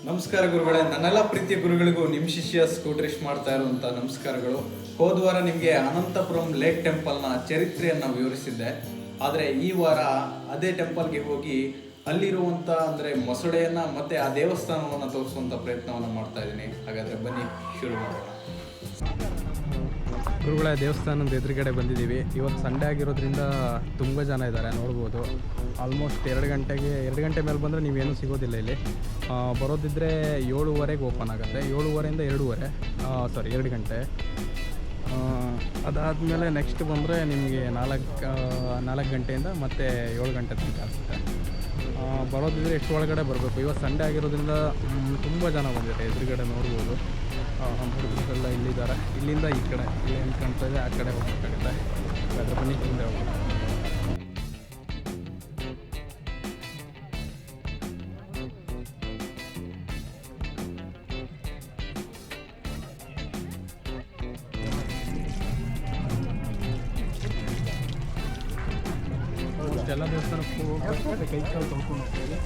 ನಮಸ್ಕಾರ ಗುರುಗಳೇ, ನನ್ನೆಲ್ಲ ಪ್ರೀತಿಯ ಗುರುಗಳಿಗೂ ನಿಮ್ಮ ಶಿಷ್ಯ ಸ್ಕೂಟ್ರಿಶ್ ಮಾಡ್ತಾ ಇರುವಂಥ ನಮಸ್ಕಾರಗಳು. ಹೋದ ವಾರ ನಿಮಗೆ ಅನಂತಪುರಂ ಲೇಕ್ ಟೆಂಪಲ್ನ ಚರಿತ್ರೆಯನ್ನು ವಿವರಿಸಿದ್ದೆ. ಆದರೆ ಈ ವಾರ ಅದೇ ಟೆಂಪಲ್ಗೆ ಹೋಗಿ ಅಲ್ಲಿರುವಂಥ ಅಂದರೆ ಮೊಸಳೆಯನ್ನು ಮತ್ತು ಆ ದೇವಸ್ಥಾನವನ್ನು ತೋರಿಸುವಂಥ ಪ್ರಯತ್ನವನ್ನು ಮಾಡ್ತಾ ಇದ್ದೀನಿ. ಹಾಗಾದರೆ ಬನ್ನಿ ಶುರು ಮಾಡೋಣ. ಗುರುಗಳ ದೇವಸ್ಥಾನದ ಎದುರುಗಡೆ ಬಂದಿದ್ದೀವಿ. ಇವತ್ತು ಸಂಡೇ ಆಗಿರೋದ್ರಿಂದ ತುಂಬ ಜನ ಇದ್ದಾರೆ, ನೋಡ್ಬೋದು. ಆಲ್ಮೋಸ್ಟ್ 2 ಗಂಟೆ ಮೇಲೆ ಬಂದರೆ ನೀವೇನೂ ಸಿಗೋದಿಲ್ಲ ಇಲ್ಲಿ. ಬರೋದಿದ್ದರೆ 7:30ಗೆ ಓಪನ್ ಆಗುತ್ತೆ. 7:30ಇಂದ 2 ಗಂಟೆ. ಅದಾದಮೇಲೆ ನೆಕ್ಸ್ಟ್ ಬಂದರೆ ನಿಮಗೆ 4 ಗಂಟೆಯಿಂದ ಮತ್ತೆ 7 ಗಂಟೆ ತನಕ ಆಗುತ್ತೆ. ಬರೋದಿದ್ದರೆ ಎಷ್ಟು ಒಳಗಡೆ ಬರಬೇಕು. ಇವತ್ತು ಸಂಡೇ ಆಗಿರೋದ್ರಿಂದ ತುಂಬ ಜನ ಬಂದಿದ್ದಾರೆ. ಎದುರುಗಡೆ ನೋಡ್ಬೋದು, ಹುಡುಗರೆಲ್ಲ ಇಲ್ಲಿದ್ದಾರೆ. ಇಲ್ಲಿಂದ ಈ ಕಡೆ ಇಲ್ಲಿ ಏನು ಕಾಣ್ತಾ ಇದೆ ಆ ಕಡೆ ಹೋಗಬೇಕಾಗುತ್ತೆ. ಅದ್ರ ಬನ್ನಿ ಹಿಂದೆ ಹೋಗೋಣ. ಎಲ್ಲ ದೇವಸ್ಥಾನಕ್ಕೂ ಹೋಗ್ಬೇಕಾದ್ರೆ ಕೈ ಕಾಲು ತೊಳ್ಕೊಂಡು ಹೋಗ್ತೇವೆ.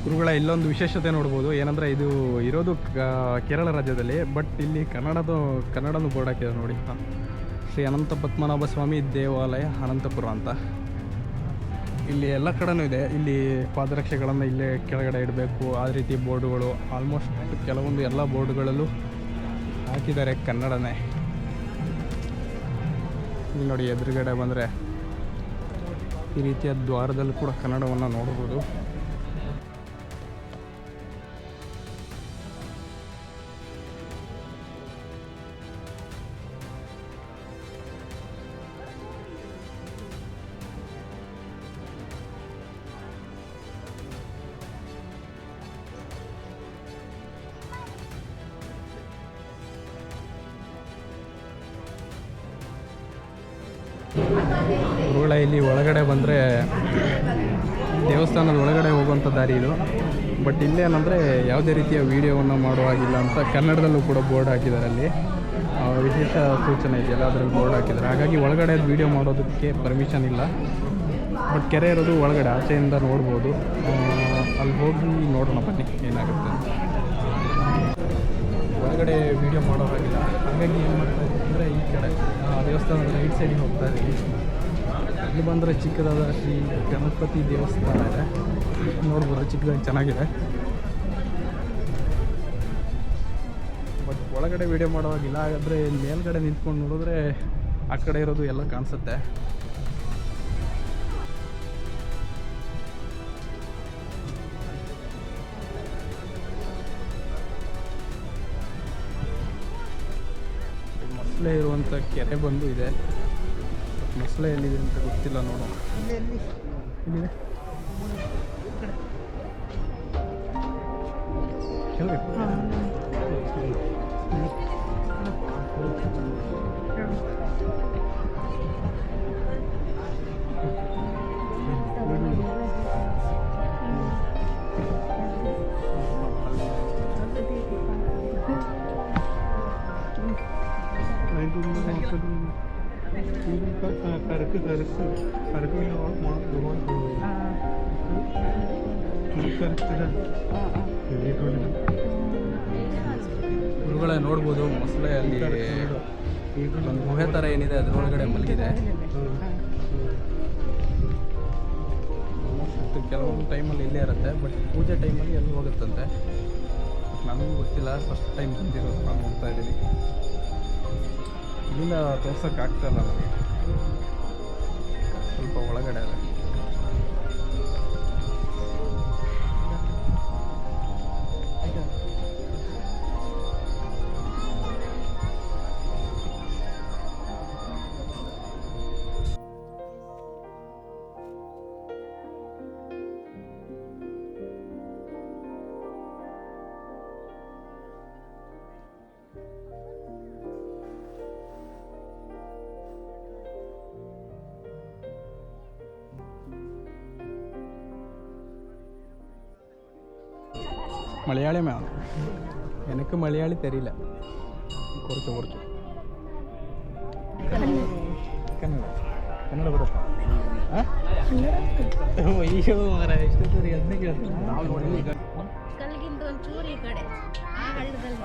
ಗುರುಗಳ ಇಲ್ಲೊಂದು ವಿಶೇಷತೆ ನೋಡ್ಬೋದು. ಏನಂದರೆ ಇದು ಇರೋದು ಕೇರಳ ರಾಜ್ಯದಲ್ಲಿ, ಬಟ್ ಇಲ್ಲಿ ಕನ್ನಡನೂ ಬೋರ್ಡ್ ಹಾಕಿದೆ ನೋಡಿ. ಶ್ರೀ ಅನಂತ ಪದ್ಮನಾಭ ಸ್ವಾಮಿ ದೇವಾಲಯ ಅನಂತಪುರ ಅಂತ. ಇಲ್ಲಿ ಎಲ್ಲ ಕಡೆನೂ ಇದೆ. ಇಲ್ಲಿ ಪಾದರಕ್ಷೆಗಳನ್ನು ಇಲ್ಲೇ ಕೆಳಗಡೆ ಇಡಬೇಕು, ಆ ರೀತಿ ಬೋರ್ಡುಗಳು ಆಲ್ಮೋಸ್ಟ್ ಕೆಲವೊಂದು ಎಲ್ಲ ಬೋರ್ಡುಗಳಲ್ಲೂ ಹಾಕಿದ್ದಾರೆ ಕನ್ನಡನೇ. ಇಲ್ಲಿ ನೋಡಿ, ಎದುರುಗಡೆ ಬಂದರೆ ಈ ರೀತಿಯ ದ್ವಾರದಲ್ಲೂ ಕೂಡ ಕನ್ನಡವನ್ನು ನೋಡ್ಬೋದು. ಗುರುಗಳ ಇಲ್ಲಿ ಒಳಗಡೆ ಬಂದರೆ ದೇವಸ್ಥಾನದ ಒಳಗಡೆ ಹೋಗುವಂಥ ದಾರಿ ಇದು. ಬಟ್ ಇಲ್ಲೇನಂದರೆ ಯಾವುದೇ ರೀತಿಯ ವೀಡಿಯೋವನ್ನು ಮಾಡುವಾಗಿಲ್ಲ ಅಂತ ಕನ್ನಡದಲ್ಲೂ ಕೂಡ ಬೋರ್ಡ್ ಹಾಕಿದ್ದಾರೆ. ಅಲ್ಲಿ ವಿಶೇಷ ಸೂಚನೆ ಇದೆಯಲ್ಲ, ಅದರಲ್ಲಿ ಬೋರ್ಡ್ ಹಾಕಿದ್ದಾರೆ. ಹಾಗಾಗಿ ಒಳಗಡೆ ವೀಡಿಯೋ ಮಾಡೋದಕ್ಕೆ ಪರ್ಮಿಷನ್ ಇಲ್ಲ. ಬಟ್ ಕೆರೆ ಇರೋದು ಒಳಗಡೆ ಆಚೆಯಿಂದ ನೋಡ್ಬೋದು. ಅಲ್ಲಿ ಹೋಗಿ ನೋಡೋಣ ಬನ್ನಿ ಏನಾಗುತ್ತೆ ಅಂತ. ಒಳಗಡೆ ವೀಡಿಯೋ ಮಾಡೋ ಹಾಗಿಲ್ಲ, ಹಾಗಾಗಿ ಏನು ಮಾಡ್ತಾ ಇದ್ದೀವಿ ಅಂದರೆ ಈ ಕಡೆ ದೇವಸ್ಥಾನದ ರೈಟ್ ಸೈಡಿಗೆ ಹೋಗ್ತಾ ಇದ್ದೀವಿ. ಇಲ್ಲಿ ಬಂದರೆ ಚಿಕ್ಕದಾದ ಶ್ರೀ ಗಣಪತಿ ದೇವಸ್ಥಾನ ಇದೆ, ನೋಡ್ಬೋದು. ಚಿಕ್ಕದಾಗಿ ಚೆನ್ನಾಗಿದೆ. ಬಟ್ ಒಳಗಡೆ ವೀಡಿಯೋ ಮಾಡೋವಾಗಿಲ್ಲ. ಹಾಗಾದರೆ ಮೇಲ್ಗಡೆ ನಿಂತ್ಕೊಂಡು ನೋಡಿದ್ರೆ ಆ ಕಡೆ ಇರೋದು ಎಲ್ಲ ಕಾಣಿಸುತ್ತೆ. ಮೊಸಳೆ ಇರುವಂಥ ಕೆರೆ ಬಂದು ಇದೆ. ಮೊಸಳೆ ಎಲ್ಲಿದೆ ಅಂತ ಗೊತ್ತಿಲ್ಲ, ನೋಡೋಣ. ಇಲ್ಲಿದೆ ಗುರುಗಳೇ ನೋಡ್ಬೋದು. ಮೊಸಳೆ ಅಲ್ಲಿ ಒಂದು ಗುಹೆ ಥರ ಏನಿದೆ ಅದರೊಳಗಡೆ ಮಲಗಿದೆ. ಕೆಲವೊಂದು ಟೈಮಲ್ಲಿ ಇಲ್ಲೇ ಇರುತ್ತೆ, ಬಟ್ ಪೂಜೆ ಟೈಮಲ್ಲಿ ಎಲ್ಲಿ ಹೋಗುತ್ತಂತೆ. ನನಗೂ ಗೊತ್ತಿಲ್ಲ, ಫಸ್ಟ್ ಟೈಮ್ ಬಂದಿರೋದು ನಾನು ನೋಡ್ತಾ ಇದ್ದೀನಿ. ಇಲ್ಲಿಂದ ತೋರ್ಸೋಕ್ಕಾಗ್ತಾಯಿಲ್ಲ ನನಗೆ, ಸ್ವಲ್ಪ ಒಳಗಡೆ ಅಲ್ಲ. മലയാളിയാണ്. എനിക്ക് മലയാളി തരില്ല, കുറച്ച് കുറച്ച്. ಕನ್ನಡ ಕನ್ನಡ ಬರುತ್ತಾ? ಹಾಂ ಕಲ್ಗಿಂತ ಒಂಚೂರು ಈ ಕಡೆ ಆ ಹಳ್ಳದಲ್ಲಿ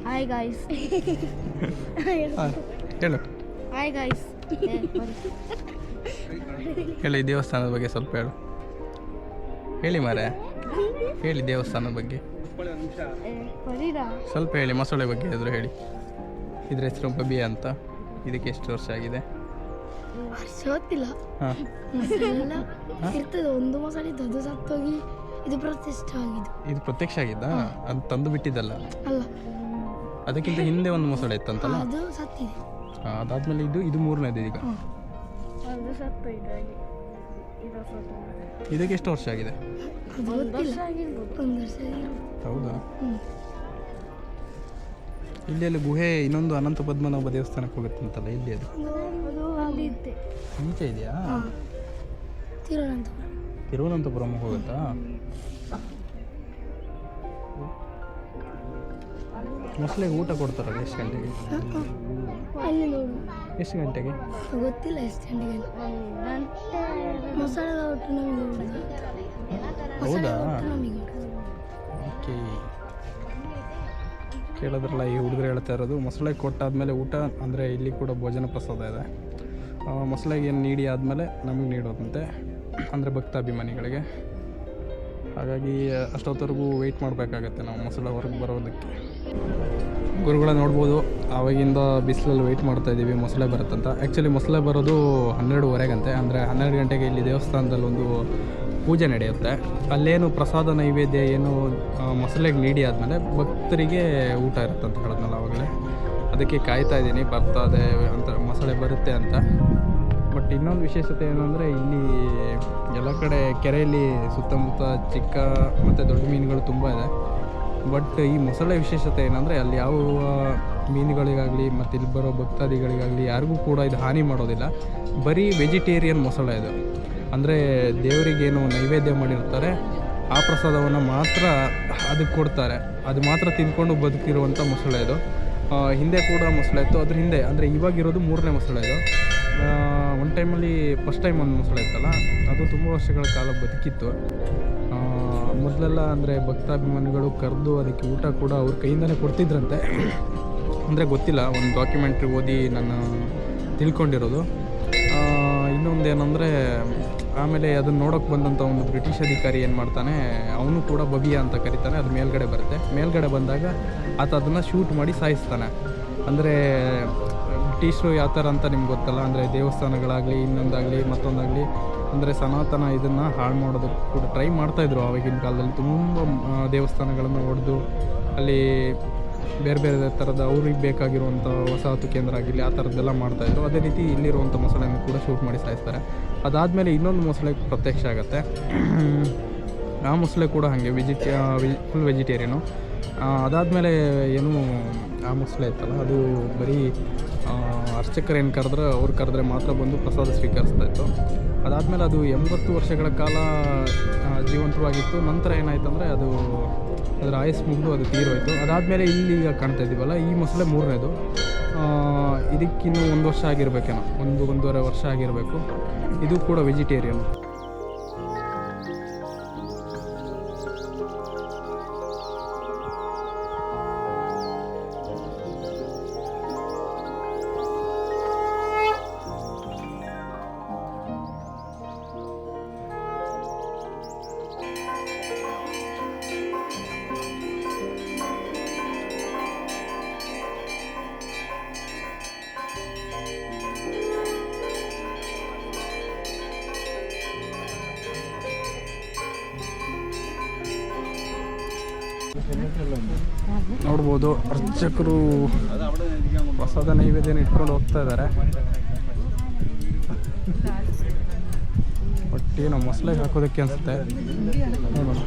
ಹಾಯ್ ಗಾಯ್ಸ್ ಹೇಳು ಹಾಯ್ ಗಾಯ್ಸ್ ಹೇಳಿ ದೇವಸ್ಥಾನದ ಬಗ್ಗೆ ಸ್ವಲ್ಪ ಹೇಳು. ಹೇಳಿ ಮಾರೆ, ಹೇಳಿ ದೇವಸ್ಥಾನದ ಬಗ್ಗೆ ಸ್ವಲ್ಪ ಹೇಳಿ. ಮೊಸಳೆ ಬಗ್ಗೆ ಆದರೂ ಹೇಳಿ. ಇದ್ರ ಹೆಸರು ಬಬಿ ಅಂತ. ಇದಕ್ಕೆ ಎಷ್ಟು ವರ್ಷ ಆಗಿದೆ? ಗೊತ್ತಿಲ್ಲ. ಹಾಂ, ಇರ್ತದೆ ಒಂದು ಮೊಸಳೆ ಇದ್ದು ಅದು ಸತ್ತೋಗಿ ಇದು ಪ್ರತಿಷ್ಠೆ ಆಗಿದ್ದು. ಇದು ಪ್ರತ್ಯಕ್ಷ ಆಗಿದ್ದಾ? ಅದು ತಂದು ಬಿಟ್ಟಿದ್ದಲ್ಲ? ಅಲ್ಲ, ಅದಕ್ಕಿಂತ ಹಿಂದೆ ಒಂದು ಮೊಸಳೆ ಇತ್ತಂತಲ್ಲ? ಅದು ಸತ್ತಿದೆ. ಅದಾದ್ಮೇಲೆ ಇದು ಮೂರನೇದು ಈಗ. ಅದು ಸತ್ತು ಇದಕ್ಕೆ ಎಷ್ಟು ವರ್ಷ ಆಗಿದೆ? ಅದು ಗೊತ್ತಿಲ್ಲ, ಒಂದು ವರ್ಷ ಆಗಿರ್ಬೋದು. ಹೌದಾ? ಇಲ್ಲಿ ಅಲ್ಲಿ ಗುಹೆ ಇನ್ನೊಂದು ಅನಂತ ಪದ್ಮನಾಭ ದೇವಸ್ಥಾನಕ್ಕೆ ಹೋಗುತ್ತಂತಲ್ಲ, ಇಲ್ಲಿ ಅದು ಅದು ಅಲ್ಲಿ ಇದ್ದೆ ಮುಂಚೆ ಇದೆಯಾ? ತಿರುವನಂತಪುರ. ತಿರುವನಂತಪುರಂ ಹೋಗುತ್ತಾ? ಮೊಸಳೆಗೆ ಊಟ ಕೊಡ್ತಾರಲ್ಲ ಎಷ್ಟು ಗಂಟೆಗೆ? ಅಲ್ಲಿ ನೋಡು, ಎಷ್ಟು ಗಂಟೆಗೆ? ಗೊತ್ತಿಲ್ಲ ಎಷ್ಟು ಗಂಟೆಗೆ. ಮೊಸಳೆ ಒಟ್ಟು ನಮಗೆ ಹೊಡೆದು. ಹೌದಾ? ನಮಗೆ ಓಕೆ. ಕೇಳಿದ್ರಲ್ಲ, ಈ ಹುಡುಗರು ಹೇಳ್ತಾ ಇರೋದು ಮೊಸಳೆ ಕೊಟ್ಟಾದ್ಮೇಲೆ ಊಟ ಅಂದರೆ ಇಲ್ಲಿ ಕೂಡ ಭೋಜನ ಪ್ರಸಾದ ಇದೆ. ಮೊಸಳೆಗೆ ಏನು ನೀಡಿ ಆದಮೇಲೆ ನಮಗೆ ನೀಡೋದಂತೆ, ಅಂದರೆ ಭಕ್ತಾಭಿಮಾನಿಗಳಿಗೆ. ಹಾಗಾಗಿ ಅಷ್ಟೊತ್ತವರೆಗೂ ವೆಯ್ಟ್ ಮಾಡಬೇಕಾಗತ್ತೆ ನಾವು ಮೊಸಳೆ ಹೊರಗೆ ಬರೋದಕ್ಕೆ. ಗುರುಗಳ ನೋಡ್ಬೋದು, ಆವಾಗಿಂದ ಬಿಸಿಲಲ್ಲಿ ವೆಯ್ಟ್ ಮಾಡ್ತಾಯಿದ್ದೀವಿ ಮೊಸಳೆ ಬರುತ್ತಂತ. ಆ್ಯಕ್ಚುಲಿ ಮೊಸಳೆ ಬರೋದು 12:30ಗಂತೆ, ಅಂದರೆ 12 ಗಂಟೆಗೆ ಇಲ್ಲಿ ದೇವಸ್ಥಾನದಲ್ಲಿ ಒಂದು ಪೂಜೆ ನಡೆಯುತ್ತೆ. ಅಲ್ಲೇನು ಪ್ರಸಾದ ನೈವೇದ್ಯ ಏನು ಮೊಸಳೆಗೆ ನೀಡಿ ಆದಮೇಲೆ ಭಕ್ತರಿಗೆ ಊಟ ಇರುತ್ತಂತ ಹೇಳಿದ್ನಲ್ಲ ಆವಾಗಲೇ. ಅದಕ್ಕೆ ಕಾಯ್ತಾ ಇದ್ದೀನಿ, ಬರ್ತದೆ ಅಂತ, ಮೊಸಳೆ ಬರುತ್ತೆ ಅಂತ. ಬಟ್ ಇನ್ನೊಂದು ವಿಶೇಷತೆ ಏನಂದರೆ ಇಲ್ಲಿ ಎಲ್ಲ ಕಡೆ ಕೆರೆಯಲ್ಲಿ ಸುತ್ತಮುತ್ತ ಚಿಕ್ಕ ಮತ್ತು ದೊಡ್ಡ ಮೀನುಗಳು ತುಂಬ ಇದೆ. ಬಟ್ ಈ ಮೊಸಳೆ ವಿಶೇಷತೆ ಏನಂದರೆ ಅಲ್ಲಿ ಯಾವ ಮೀನುಗಳಿಗಾಗಲಿ ಮತ್ತು ಇಲ್ಲಿ ಬರೋ ಭಕ್ತಾದಿಗಳಿಗಾಗಲಿ ಯಾರಿಗೂ ಕೂಡ ಇದು ಹಾನಿ ಮಾಡೋದಿಲ್ಲ. ಬರೀ ವೆಜಿಟೇರಿಯನ್ ಮೊಸಳೆ ಇದು. ಅಂದರೆ ದೇವರಿಗೇನು ನೈವೇದ್ಯ ಮಾಡಿರ್ತಾರೆ ಆ ಪ್ರಸಾದವನ್ನು ಮಾತ್ರ ಅದಕ್ಕೆ ಕೊಡ್ತಾರೆ, ಅದು ಮಾತ್ರ ತಿಂದ್ಕೊಂಡು ಬದುಕಿರುವಂಥ ಮೊಸಳೆ ಇದು. ಹಿಂದೆ ಕೂಡ ಮೊಸಳೆ ಇತ್ತು, ಅದ್ರ ಹಿಂದೆ ಅಂದರೆ ಇವಾಗಿರೋದು 3ನೇ ಮೊಸಳೆ ಇದು. ಒಂದು ಟೈಮಲ್ಲಿ ಫಸ್ಟ್ ಟೈಮ್ ಒಂದು ಮೊಸಳೆ ಇತ್ತಲ್ಲ, ಅದು ತುಂಬ ವರ್ಷಗಳ ಕಾಲ ಬದುಕಿತ್ತು. ಮೊದಲೆಲ್ಲ ಅಂದರೆ ಭಕ್ತಾಭಿಮಾನಿಗಳು ಕರೆದು ಅದಕ್ಕೆ ಊಟ ಕೂಡ ಅವ್ರ ಕೈಯಿಂದಲೇ ಕೊಡ್ತಿದ್ರಂತೆ. ಅಂದರೆ ಗೊತ್ತಿಲ್ಲ, ಒಂದು ಡಾಕ್ಯುಮೆಂಟ್ರಿ ಓದಿ ನಾನು ತಿಳ್ಕೊಂಡಿರೋದು. ಇನ್ನೊಂದೇನೆಂದರೆ ಆಮೇಲೆ ಅದನ್ನು ನೋಡೋಕ್ಕೆ ಬಂದಂಥ ಒಂದು ಬ್ರಿಟಿಷ್ ಅಧಿಕಾರಿ ಏನು ಮಾಡ್ತಾನೆ, ಅವನು ಕೂಡ ಬಬಿಯಾ ಅಂತ ಕರೀತಾನೆ. ಅದು ಮೇಲ್ಗಡೆ ಬರುತ್ತೆ. ಮೇಲ್ಗಡೆ ಬಂದಾಗ ಆತ ಅದನ್ನು ಶೂಟ್ ಮಾಡಿ ಸಾಯಿಸ್ತಾನೆ. ಅಂದರೆ ಬ್ರಿಟಿಷರು ಯಾವ ಥರ ಅಂತ ನಿಮ್ಗೆ ಗೊತ್ತಲ್ಲ, ಅಂದರೆ ದೇವಸ್ಥಾನಗಳಾಗಲಿ ಇನ್ನೊಂದಾಗಲಿ ಮತ್ತೊಂದಾಗಲಿ ಅಂದರೆ ಸನಾತನ ಇದನ್ನು ಹಾಳು ಮಾಡೋದಕ್ಕೆ ಕೂಡ ಟ್ರೈ ಮಾಡ್ತಾಯಿದ್ರು ಆವಾಗಿನ ಕಾಲದಲ್ಲಿ. ತುಂಬ ದೇವಸ್ಥಾನಗಳನ್ನು ಹೊಡೆದು ಅಲ್ಲಿ ಬೇರೆ ಬೇರೆ ಥರದ ಅವ್ರಿಗೆ ಬೇಕಾಗಿರುವಂಥ ವಸಾಹತು ಕೇಂದ್ರ ಆಗಿರಲಿ ಆ ಥರದ್ದೆಲ್ಲ ಮಾಡ್ತಾಯಿದ್ರು. ಅದೇ ರೀತಿ ಇಲ್ಲಿರುವಂಥ ಮೊಸಳೆಯನ್ನು ಕೂಡ ಶೂಟ್ ಮಾಡಿ ಸಾಯಿಸ್ತಾರೆ. ಅದಾದಮೇಲೆ ಇನ್ನೊಂದು ಮೊಸಳೆ ಪ್ರತ್ಯಕ್ಷ ಆಗುತ್ತೆ. ಆ ಮೊಸಳೆ ಕೂಡ ಹಾಗೆ ಫುಲ್ ವೆಜಿಟೇರಿಯನು. ಅದಾದಮೇಲೆ ಏನು ಆ ಮೊಸಳೆ ಇತ್ತಲ್ಲ, ಅದು ಬರೀ ಅರ್ಚಕರು ಏನು ಕರೆದ್ರೆ ಅವ್ರು ಕರೆದ್ರೆ ಮಾತ್ರ ಬಂದು ಪ್ರಸಾದ ಸ್ವೀಕರಿಸ್ತಾಯಿತ್ತು. ಅದಾದಮೇಲೆ ಅದು 80 ವರ್ಷಗಳ ಕಾಲ ಜೀವಂತವಾಗಿತ್ತು. ನಂತರ ಏನಾಯ್ತು ಅಂದರೆ ಅದರ ಆಯಸ್ಸು ಮುಗಿದು ಅದು ತೀರೋಯ್ತು. ಅದಾದಮೇಲೆ ಇಲ್ಲಿಗ ಕಾಣ್ತಾ ಇದ್ದೀವಲ್ಲ, ಈ ಮೊಸಳೆ 3ನೇದು. ಇದಕ್ಕಿನ್ನೂ 1 ವರ್ಷ ಆಗಿರಬೇಕೇನೋ, 1-1.5 ವರ್ಷ ಆಗಿರಬೇಕು. ಇದು ಕೂಡ ವೆಜಿಟೇರಿಯನ್. ನೋಡ್ಬೋದು, ಅರ್ಚಕರು ಪ್ರಸಾದ ನೈವೇದ್ಯನ ಇಟ್ಕೊಂಡು ಹೋಗ್ತಾ ಇದ್ದಾರೆ. ಬಟ್ ಏನೋ ಮೊಸಳೆಗೆ ಹಾಕೋದಕ್ಕೆ ಅನಿಸುತ್ತೆ. ನೋಡೋಣ.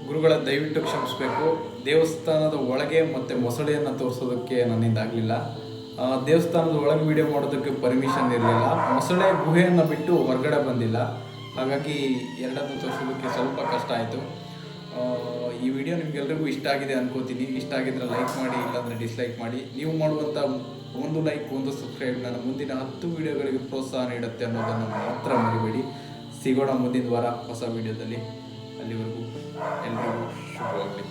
ಗುರುಗಳ ದಯವಿಟ್ಟು ಕ್ಷಮಿಸಬೇಕು. ದೇವಸ್ಥಾನದ ಒಳಗೆ ಮತ್ತು ಮೊಸಳೆಯನ್ನು ತೋರಿಸೋದಕ್ಕೆ ನನ್ನಿಂದ ಆಗಲಿಲ್ಲ. ದೇವಸ್ಥಾನದ ಒಳಗೆ ವಿಡಿಯೋ ಮಾಡೋದಕ್ಕೆ ಪರ್ಮಿಷನ್ ಇರಲಿಲ್ಲ. ಮೊಸಳೆ ಗುಹೆಯನ್ನು ಬಿಟ್ಟು ಹೊರಗಡೆ ಬಂದಿಲ್ಲ. ಹಾಗಾಗಿ ಎರಡನ್ನು ತೋರಿಸೋದಕ್ಕೆ ಸ್ವಲ್ಪ ಕಷ್ಟ ಆಯಿತು. ಈ ವಿಡಿಯೋ ನಿಮಗೆಲ್ರಿಗೂ ಇಷ್ಟ ಆಗಿದೆ ಅನ್ಕೋತೀನಿ. ಇಷ್ಟ ಆಗಿದ್ರೆ ಲೈಕ್ ಮಾಡಿ, ಇಲ್ಲಾಂದರೆ ಡಿಸ್ಲೈಕ್ ಮಾಡಿ. ನೀವು ಮಾಡುವಂಥ ಒಂದು ಲೈಕ್, ಒಂದು ಸಬ್ಸ್ಕ್ರೈಬ್ ನನ್ನ ಮುಂದಿನ 10 ವಿಡಿಯೋಗಳಿಗೆ ಪ್ರೋತ್ಸಾಹ ನೀಡುತ್ತೆ ಅನ್ನೋದನ್ನು ಮಾತ್ರ ಮರಿಬೇಡಿ. ಸಿಗೋಣ ಮುಂದಿನ ವಾರ ಹೊಸ ವಿಡಿಯೋದಲ್ಲಿ. ಅಲ್ಲಿವರೆಗೂ ಎಲ್ರಿಗೂ ಶುಭವಾಗಲಿ.